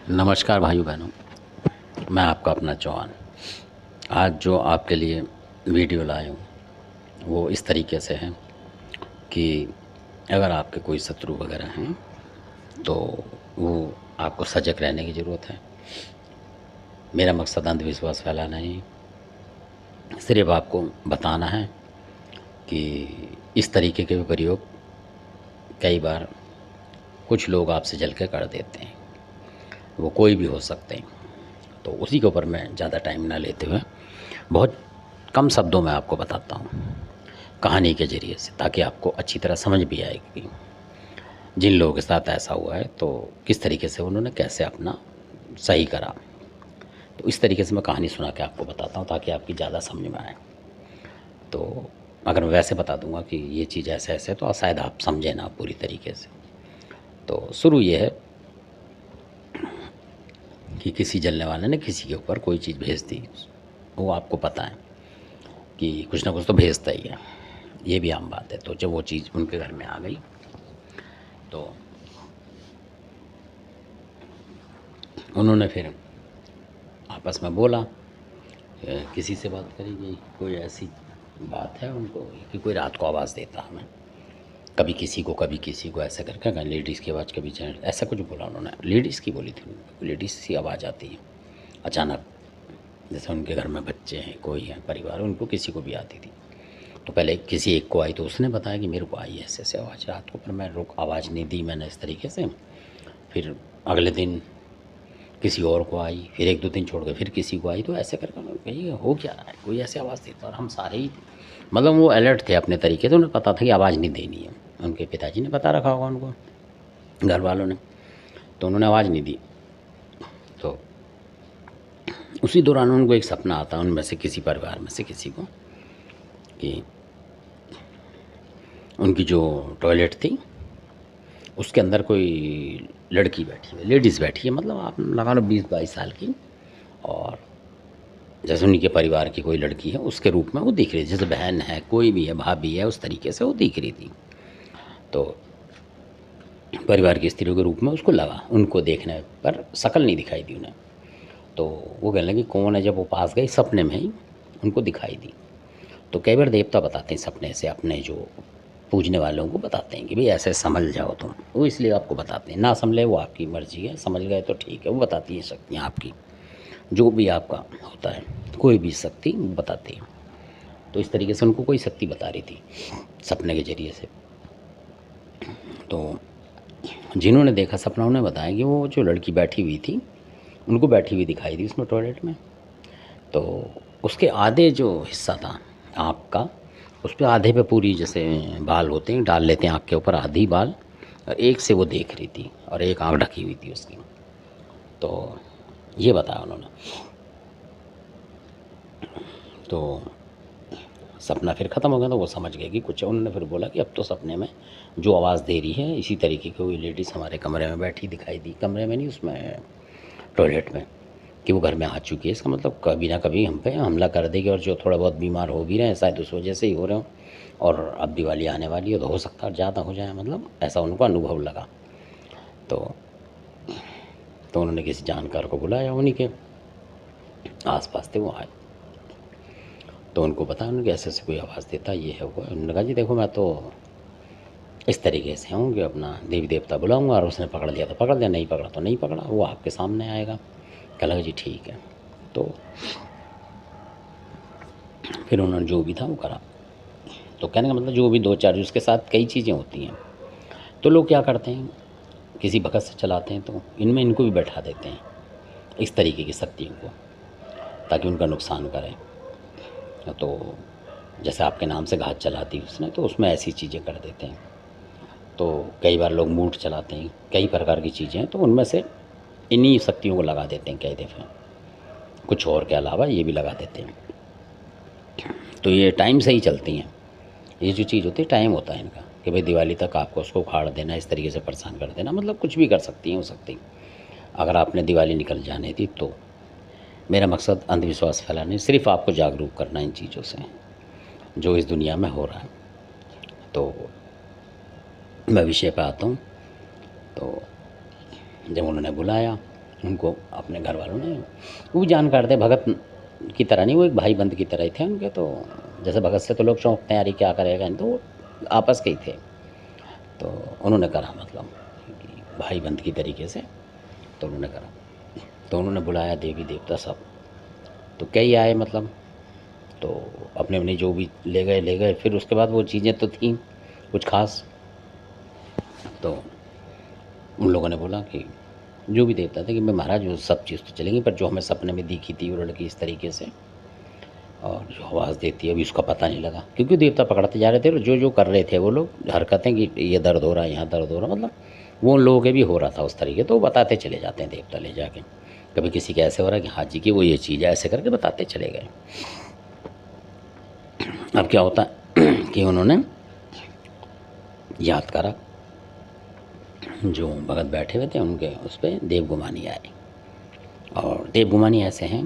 नमस्कार भाइयों बहनों, मैं आपका अपना चौहान। आज जो आपके लिए वीडियो लाया हूँ वो इस तरीके से है कि अगर आपके कोई शत्रु वगैरह हैं तो वो आपको सजग रहने की ज़रूरत है। मेरा मकसद अंधविश्वास फैलाना नहीं, सिर्फ आपको बताना है कि इस तरीके के प्रयोग कई बार कुछ लोग आपसे जल के कर देते हैं। वो कोई भी हो सकते हैं। तो उसी के ऊपर मैं ज़्यादा टाइम ना लेते हुए बहुत कम शब्दों में आपको बताता हूँ कहानी के ज़रिए से, ताकि आपको अच्छी तरह समझ भी आएगी जिन लोगों के साथ ऐसा हुआ है तो किस तरीके से उन्होंने कैसे अपना सही करा। तो इस तरीके से मैं कहानी सुना के आपको बताता हूँ ताकि आपकी ज़्यादा समझ में आए। तो अगर मैं वैसे बता दूँगा कि ये चीज़ ऐसे ऐसे तो शायद आप समझे ना पूरी तरीके से। तो शुरू ये है कि किसी जलने वाले ने किसी के ऊपर कोई चीज़ भेज दी। वो आपको पता है कि कुछ ना कुछ तो भेजता ही है, ये भी आम बात है। तो जब वो चीज़ उनके घर में आ गई तो उन्होंने फिर आपस में बोला, किसी से बात करी गई, कोई ऐसी बात है उनको कि कोई रात को आवाज़ देता हमें, कभी किसी को कभी किसी को, ऐसे करके कहीं लेडीज़ की आवाज़ कभी जेंट्स, ऐसा कुछ बोला उन्होंने। लेडीज़ की बोली थी, लेडीज़ की आवाज़ आती है अचानक, जैसे उनके घर में बच्चे हैं, कोई है परिवार, उनको किसी को भी आती थी। तो पहले किसी एक को आई तो उसने बताया कि मेरे को आई ऐसे ऐसे आवाज़ रात को, पर मैं रुक आवाज़ नहीं दी मैंने इस तरीके से। फिर अगले दिन किसी और को आई, फिर एक दो दिन छोड़ के फिर किसी को आई। तो ऐसे करके कही हो क्या रहा है, कोई ऐसे आवाज़ देता। और हम सारे ही मतलब वो अलर्ट थे अपने तरीके से, उन्हें पता था कि आवाज़ नहीं देनी है। उनके पिताजी ने बता रखा होगा उनको, घर वालों ने, तो उन्होंने आवाज़ नहीं दी। तो उसी दौरान उनको एक सपना आता है उनमें से किसी परिवार में से किसी को कि उनकी जो टॉयलेट थी उसके अंदर कोई लड़की बैठी है, लेडीज़ बैठी है, मतलब आप लगा लो 20-22 साल की, और जैसे उन्हीं के परिवार की कोई लड़की है उसके रूप में वो दिख रही थी, जैसे बहन है, कोई भी है, भाभी है, उस तरीके से वो दिख रही थी। तो परिवार की स्त्रियों के रूप में उसको लगा, उनको देखने पर शक्ल नहीं दिखाई दी उन्हें। तो वो कहने लगी कौन है। जब वो पास गई सपने में ही उनको दिखाई दी। तो कई बार देवता बताते हैं सपने से, अपने जो पूजने वालों को बताते हैं कि भाई ऐसे समझ जाओ तुम, वो इसलिए आपको बताते हैं। ना समझे वो आपकी मर्ज़ी है, समझ गए तो ठीक है। वो बताती है शक्तियाँ आपकी, जो भी आपका होता है, कोई भी शक्ति बताती है। तो इस तरीके से उनको कोई शक्ति बता रही थी सपने के ज़रिए से। तो जिन्होंने देखा सपना उन्हें बताया कि वो जो लड़की बैठी हुई थी उनको बैठी हुई दिखाई दी उसमें टॉयलेट में। तो उसके आधे जो हिस्सा था आँख का, उस पे आधे पे पूरी जैसे बाल होते हैं डाल लेते हैं आँख के ऊपर, आधी बाल, और एक से वो देख रही थी और एक आँख ढकी हुई थी उसकी। तो ये बताया उन्होंने। तो सपना फिर ख़त्म हो गया। तो वो समझ गए कि कुछ है। उन्होंने फिर बोला कि अब तो सपने में जो आवाज़ दे रही है इसी तरीके की कोई लेडीज़ हमारे कमरे में बैठी दिखाई दी, कमरे में नहीं, उसमें टॉयलेट में, कि वो घर में आ चुकी है। इसका मतलब कभी ना कभी हम पे हमला कर देगी, और जो थोड़ा बहुत बीमार हो भी रहे हैं शायद उस वजह से ही हो रहे हो, और अब दिवाली आने वाली है तो हो सकता है ज़्यादा हो जाए, मतलब ऐसा उनको अनुभव लगा। तो उन्होंने किसी जानकार को बुलाया, उन्हीं के आसपास थे, वो आए। तो उनको बताया, उन्होंने ऐसे ऐसे कोई आवाज़ देता ये है वो है। उन्होंने कहा जी देखो मैं तो इस तरीके से हूँ कि अपना देवी देवता बुलाऊंगा, और उसने पकड़ लिया तो पकड़ लिया, नहीं पकड़ा तो नहीं पकड़ा, वो आपके सामने आएगा। कहा लगा जी ठीक है। तो फिर उन्होंने जो भी था वो करा। तो कहने का मतलब जो भी दो चार, उसके साथ कई चीज़ें होती हैं। तो लोग क्या करते हैं, किसी भगत से चलाते हैं तो इनमें इनको भी बैठा देते हैं इस तरीके की शक्तियों को, ताकि उनका नुकसान करें। तो जैसे आपके नाम से घात चला दी उसने, तो उसमें ऐसी चीज़ें कर देते हैं। तो कई बार लोग मूठ चलाते हैं, कई प्रकार की चीज़ें हैं, तो उनमें से इन्हीं शक्तियों को लगा देते हैं कई दफ़े, कुछ और के अलावा ये भी लगा देते हैं। तो ये टाइम से ही चलती हैं। ये जो चीज़ होती है टाइम होता है इनका, कि भाई दिवाली तक आपको उसको उखाड़ देना, इस तरीके से परेशान कर देना, मतलब कुछ भी कर सकती हैं, हो सकती। अगर आपने दिवाली निकल जाने दी तो मेरा मकसद अंधविश्वास फैलाने, सिर्फ आपको जागरूक करना इन चीज़ों से जो इस दुनिया में हो रहा है। तो मैं विषय पे आता हूँ। तो जब उन्होंने बुलाया उनको अपने घर वालों ने, वो भी जानकार थे, भगत की तरह नहीं, वो एक भाई बंद की तरह ही थे उनके। तो जैसे भगत से तो लोग चौंकते हैं यार ये क्या करेगा, तो वो आपस के ही थे। तो उन्होंने करा मतलब कि भाई बंद की तरीके से, तो उन्होंने करा। तो उन्होंने बुलाया देवी देवता सब, तो कई आए मतलब, तो अपने अपने जो भी ले गए। फिर उसके बाद वो चीज़ें तो थी कुछ खास, तो उन लोगों ने बोला कि जो भी देवता थे कि मैं महाराज वो सब चीज़ तो चलेंगी, पर जो हमें सपने में दिखी थी वो लड़की इस तरीके से, और जो आवाज़ देती है अभी उसका पता नहीं लगा, क्योंकि देवता पकड़ते जा रहे थे और जो जो कर रहे थे वो लोग हरकतें कि ये दर्द हो रहा है, यहाँ दर्द हो रहा है, मतलब वो उन लोगों के भी हो रहा था उस तरीके। तो वो बताते चले जाते हैं देवता ले जाके, कभी किसी के ऐसे हो रहा है कि हाँ जी की वो ये चीज़ है, ऐसे करके बताते चले गए। अब क्या होता है कि उन्होंने याद करा, जो भगत बैठे हुए थे उनके उस पर देवगुमानी आए। और देवगुमानी ऐसे हैं,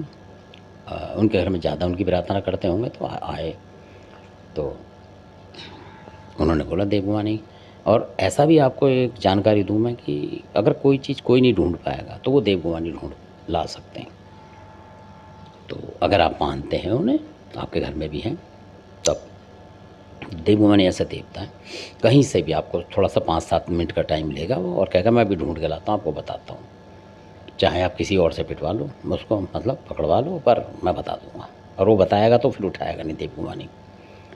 उनके घर में ज़्यादा उनकी प्रार्थना करते होंगे, तो आए। तो उन्होंने बोला देवगुमानी, और ऐसा भी आपको एक जानकारी दूँ मैं कि अगर कोई चीज़ कोई नहीं ढूंढ पाएगा तो वो देवगुमानी ढूंढ ला सकते हैं। तो अगर आप मानते हैं उन्हें, आपके घर में भी हैं, तब देवगुमानी ऐसा देवता है, कहीं से भी आपको थोड़ा सा 5-7 मिनट का टाइम लेगा वो, और कहेगा मैं भी ढूंढ के लाता हूँ, आपको बताता हूँ। चाहे आप किसी और से पिटवा लो उसको, मतलब पकड़वा लो, पर मैं बता दूँगा। और वो बताएगा तो फिर उठाएगा नहीं देवगुमानी,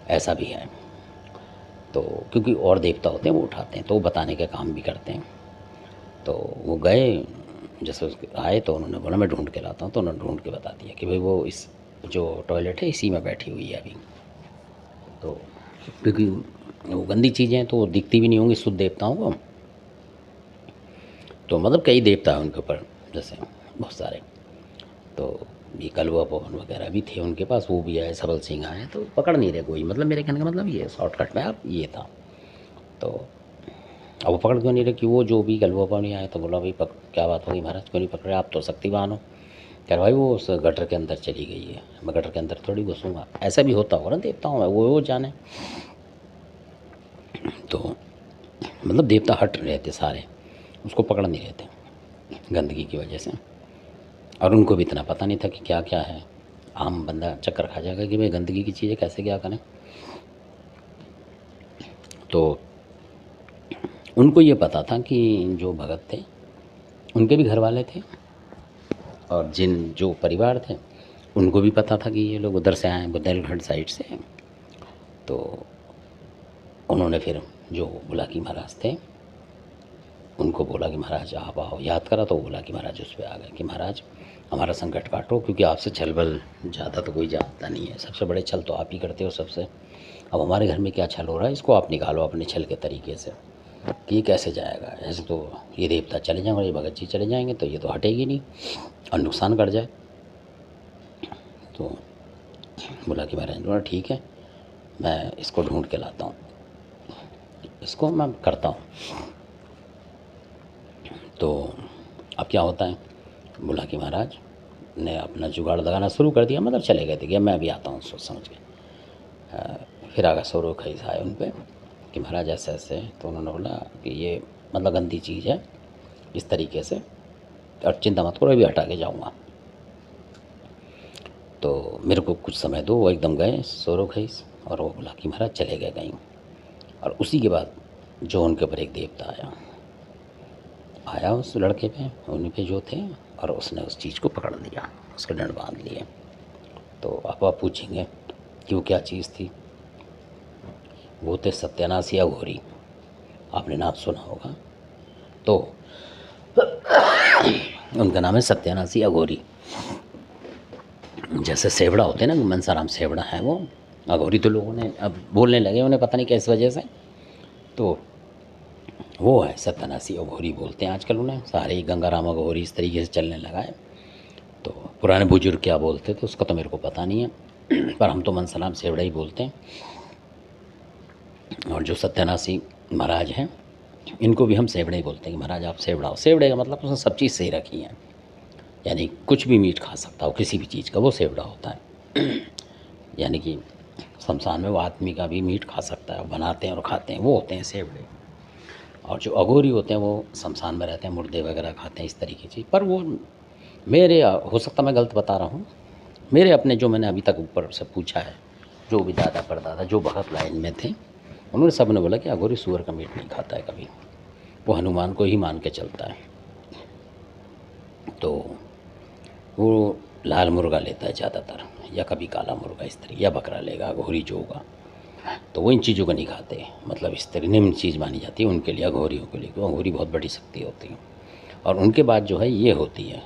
ऐसा भी है। तो क्योंकि और देवता होते हैं वो उठाते हैं, तो वो बताने का काम भी करते हैं। तो वो गए, जैसे उसके आए तो उन्होंने बोला मैं ढूंढ के लाता हूँ, तो उन्होंने ढूंढ के बता दिया कि भाई वो इस जो टॉयलेट है इसी में बैठी हुई है अभी। तो क्योंकि वो गंदी चीज़ें हैं तो वो दिखती भी नहीं होंगी शुद्ध देवताओं को, तो मतलब कई देवता हैं उनके ऊपर, जैसे बहुत सारे। तो ये कलवा पवन वगैरह भी थे उनके पास, वो भी आए, सबल सिंह आए, तो पकड़ नहीं रहे कोई, मतलब मेरे कहने का मतलब ये शॉर्टकट में आप ये था। तो अब वो पकड़ क्यों नहीं रहे कि वो जो भी कलवा पवन आए, तो बोला भाई क्या बात होगी महाराज, क्यों नहीं पकड़ रहे, आप तो शक्तिवान हो। कह रहा भाई वो उस गटर के अंदर चली गई है, मैं गटर के अंदर थोड़ी घुसूँगा, ऐसा भी होता होगा ना देवताओं में, वो जाने। तो मतलब देवता हट रहे थे सारे, उसको पकड़ नहीं रहे थे गंदगी की वजह से। और उनको भी इतना पता नहीं था कि क्या क्या है, आम बंदा चक्कर खा जाएगा कि भाई गंदगी की चीज़ें कैसे क्या करें। तो उनको ये पता था कि जो भगत थे उनके भी घर वाले थे, और जिन जो परिवार थे उनको भी पता था कि ये लोग उधर से आए हैं, बुंदेलखंड साइड से। तो उन्होंने फिर जो बुलाकी महाराज थे उनको बोला कि महाराज आप आओ, याद करा तो बोला कि महाराज उस पर आ गए कि महाराज हमारा संकट काटो, क्योंकि आपसे छल बल ज़्यादा तो कोई जानता नहीं है, सबसे बड़े छल तो आप ही करते हो सबसे। अब हमारे घर में क्या छल हो रहा है, इसको आप निकालो अपने छल के तरीके से कि ये कैसे जाएगा। ऐसे तो ये देवता चले जाएंगे और ये भगत जी चले जाएंगे तो ये तो हटेगी नहीं और नुकसान कर जाए। तो बोला कि महाराज बोला ठीक है, मैं इसको ढूंढ के लाता हूँ, इसको मैं करता हूँ। तो अब क्या होता है, बोला कि महाराज ने अपना जुगाड़ लगाना शुरू कर दिया, मतलब चले गए थे कि मैं अभी आता हूँ सोच समझ के। फिर आगे सौरव खईस आए उन पर कि महाराज ऐसे ऐसे, तो उन्होंने बोला कि ये मतलब गंदी चीज़ है इस तरीके से, और चिंता मत करो अभी हटा के जाऊँगा, तो मेरे को कुछ समय दो। वो एकदम गए सौरव खईस, और वो बोला कि महाराज चले गए कहीं। और उसी के बाद जो उनके ऊपर एक देवता आया उस लड़के पे, उन्हीं पे जो थे, और उसने उस चीज़ को पकड़ लिया, उसके डंड बांध लिए। तो आप पूछेंगे कि वो क्या चीज़ थी, वो थे सत्यानाशी अघोरी, आपने नाम सुना होगा। तो उनका नाम है सत्यानाशी अघोरी। जैसे सेवड़ा होते हैं ना, मनसाराम सेवड़ा है वो, अघोरी तो लोगों ने अब बोलने लगे, उन्हें पता नहीं किस वजह से। तो वो है सत्यानाशी अघोरी बोलते हैं आजकल उन्हें, सारे ही गंगाराम अघोरी इस तरीके से चलने लगा है। तो पुराने बुजुर्ग क्या बोलते थे उसका तो मेरे को पता नहीं है, पर हम तो मनसाराम सेवड़ा ही बोलते हैं। और जो सत्यानाशी महाराज हैं इनको भी हम सेवड़े ही बोलते हैं कि महाराज आप सेवड़ा हो। सेवड़े का मतलब उसने सब चीज़ सही रखी है, यानी कुछ भी मीट खा सकता हो किसी भी चीज़ का, वो सेवड़ा होता है। यानी कि शमशान में वो आदमी का भी मीट खा सकता है, बनाते हैं और खाते हैं, वो होते हैं सेवड़े। और जो अघोरी होते हैं वो शमशान में रहते हैं, मुर्दे वगैरह खाते हैं, इस तरीके की। पर वो मेरे, हो सकता मैं गलत बता रहा हूँ, मेरे अपने जो मैंने अभी तक ऊपर से पूछा है, जो भी दादा परदादा जो भगत लाइन में थे, उन्होंने सब ने बोला कि अघोरी सूअर का मीट नहीं खाता है कभी, वो हनुमान को ही मान के चलता है। तो वो लाल मुर्गा लेता है ज़्यादातर, या कभी काला मुर्गा इस तरह, या बकरा लेगा अघोरी जो होगा। तो वो इन चीज़ों को नहीं खाते, मतलब इस तरह निम्न चीज़ मानी जाती है उनके लिए, अघोरियों के लिए, क्योंकि अघोरी बहुत बड़ी शक्ति होती है। और उनके बाद जो है ये होती है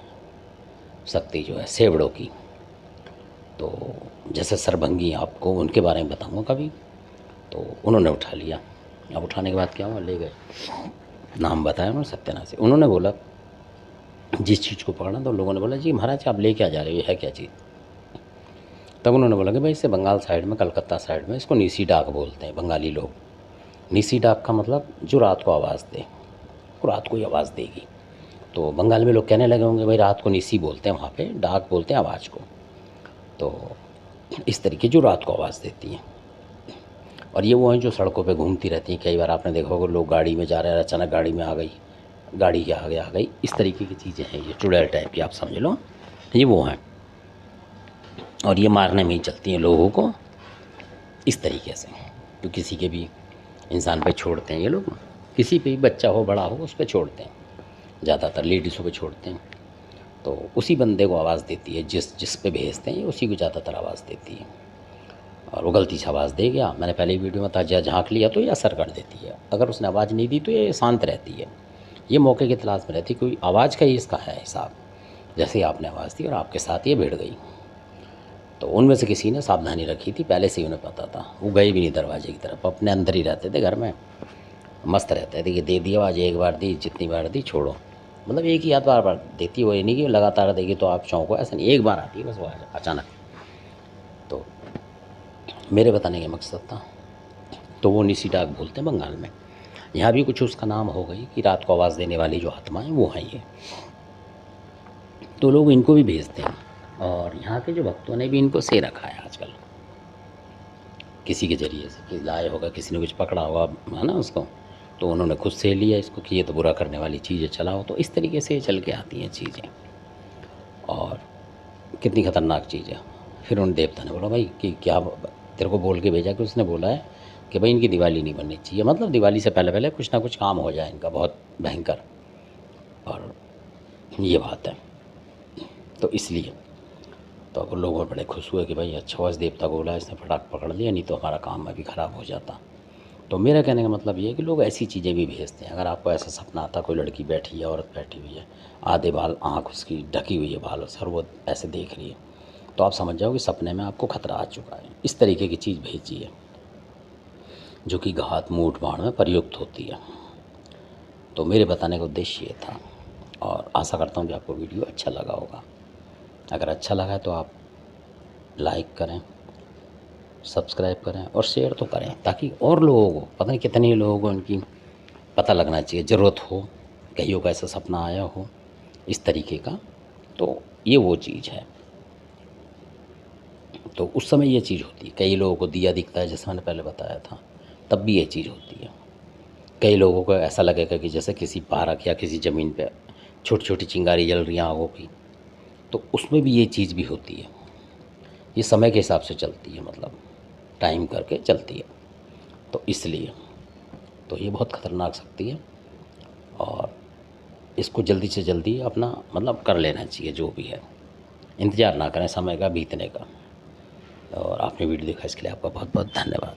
शक्ति जो है सेवड़ों की। तो जैसे सरभंगी, आपको उनके बारे में बताऊँगा कभी। तो उन्होंने उठा लिया, अब उठाने के बाद क्या हुआ, ले गए, नाम बताया उन्होंने सत्यनारायण से। उन्होंने बोला जिस चीज़ को पकड़ा, तो लोगों ने बोला जी महाराज आप ले क्या जा रहे हो, ये है क्या चीज़। तब उन्होंने बोला कि भाई इसे बंगाल साइड में, कलकत्ता साइड में इसको नीसी डाक बोलते हैं बंगाली लोग। नीसी डाक का मतलब जो रात को आवाज़ दे, वो रात को ही आवाज़ देगी। तो बंगाल में लोग कहने लगे होंगे भाई रात को नीसी बोलते हैं, वहाँ पे डाक बोलते हैं आवाज़ को। तो इस तरीके जो रात को आवाज़ देती हैं। और ये वो हैं जो सड़कों पे घूमती रहती हैं। कई बार आपने देखा होगा लोग गाड़ी में जा रहे हैं, अचानक गाड़ी में आ गई, गाड़ी के आगे आ गई, इस तरीके की चीज़ें हैं। ये चुड़ैल टाइप की आप समझ लो, ये वो हैं। और ये मारने में ही चलती हैं लोगों को इस तरीके से। तो किसी के भी इंसान पे छोड़ते हैं ये लोग, किसी पे भी बच्चा हो बड़ा हो उस पर छोड़ते हैं, ज़्यादातर लेडीज़ों पे छोड़ते हैं। तो उसी बंदे को आवाज़ देती है, जिस पे भेजते हैं उसी को ज़्यादातर आवाज़ देती है। और वो गलती से आवाज़ दे गया, मैंने पहले ही वीडियो में बताया, झाँक लिया तो ये असर कर देती है। अगर उसने आवाज़ नहीं दी तो ये शांत रहती है, ये मौके की तलाश में रहती है। कोई आवाज़ का ही इसका है हिसाब, जैसे ही आपने आवाज़ दी और आपके साथ ये भिड़ गई। तो उनमें से किसी ने सावधानी रखी थी, पहले से ही उन्हें पता था, वो गए भी नहीं दरवाजे की तरफ, अपने अंदर ही रहते थे घर में, मस्त रहते थे कि दे दी आवाज़, एक बार दी, जितनी बार दी छोड़ो, मतलब एक ही आध बार बार देती है, वो ये नहीं कि लगातार देगी तो आप चौंको, ऐसा नहीं, एक बार आती है बस वो अचानक। तो मेरे बताने का मकसद था, तो वो निसी डाक बोलते हैं बंगाल में। यहाँ भी कुछ उसका नाम हो गई कि रात को आवाज़ देने वाली जो आत्माएं वो हैं ये। तो लोग इनको भी भेजते हैं, और यहाँ के जो भक्तों ने भी इनको से रखा है आजकल, किसी के ज़रिए से, कि लाए होगा, किसी ने कुछ पकड़ा होगा है ना उसको, तो उन्होंने खुद से लिया इसको कि ये तो बुरा करने वाली चीज़ है, चलाओ। तो इस तरीके से चल के आती हैं चीज़ें, और कितनी ख़तरनाक चीज़ है। फिर उन देवता ने बोला भाई कि क्या तेरे को बोल के भेजा, कि उसने बोला है कि भाई इनकी दिवाली नहीं बननी चाहिए, मतलब दिवाली से पहले पहले कुछ ना कुछ काम हो जाए इनका बहुत भयंकर। और ये बात है, तो इसलिए तो अब लोग बड़े खुश हुए कि भाई अच्छा हुआ इस देवता को बोला, इसने फटाक पकड़ लिया, नहीं तो हमारा काम अभी ख़राब हो जाता। तो मेरा कहने का मतलब ये है कि लोग ऐसी चीज़ें भी भेजते हैं। अगर आपको ऐसा सपना आता, कोई लड़की बैठी है, औरत बैठी हुई है, आधे बाल, आँख उसकी ढकी हुई है बालों से, और वो ऐसे देख रही है, तो आप समझ जाओ कि सपने में आपको खतरा आ चुका है। इस तरीके की चीज़ भेजिए जो कि घात मूठ बाण में प्रयुक्त होती है। तो मेरे बताने का उद्देश्य ये था, और आशा करता हूँ कि आपको वीडियो अच्छा लगा होगा। अगर अच्छा लगा है तो आप लाइक करें, सब्सक्राइब करें और शेयर तो करें, ताकि और लोगों को, पता नहीं कितने ही लोगों को इनकी पता लगना चाहिए, ज़रूरत हो, कईयों का ऐसा सपना आया हो इस तरीके का। तो ये वो चीज़ है। तो उस समय ये चीज़ होती है, कई लोगों को दिया दिखता है जैसे मैंने पहले बताया था, तब भी ये चीज़ होती है। कई लोगों को ऐसा लगेगा कि जैसे किसी पार्क या किसी ज़मीन पे छोटी छोटी चिंगारी जल रही हैं आगों की, तो उसमें भी ये चीज़ भी होती है। ये समय के हिसाब से चलती है, मतलब टाइम करके चलती है। तो इसलिए तो ये बहुत ख़तरनाक शक्ति है, और इसको जल्दी से जल्दी अपना मतलब कर लेना चाहिए, जो भी है, इंतज़ार ना करें समय का बीतने का। और आपने वीडियो देखा इसके लिए आपका बहुत बहुत धन्यवाद।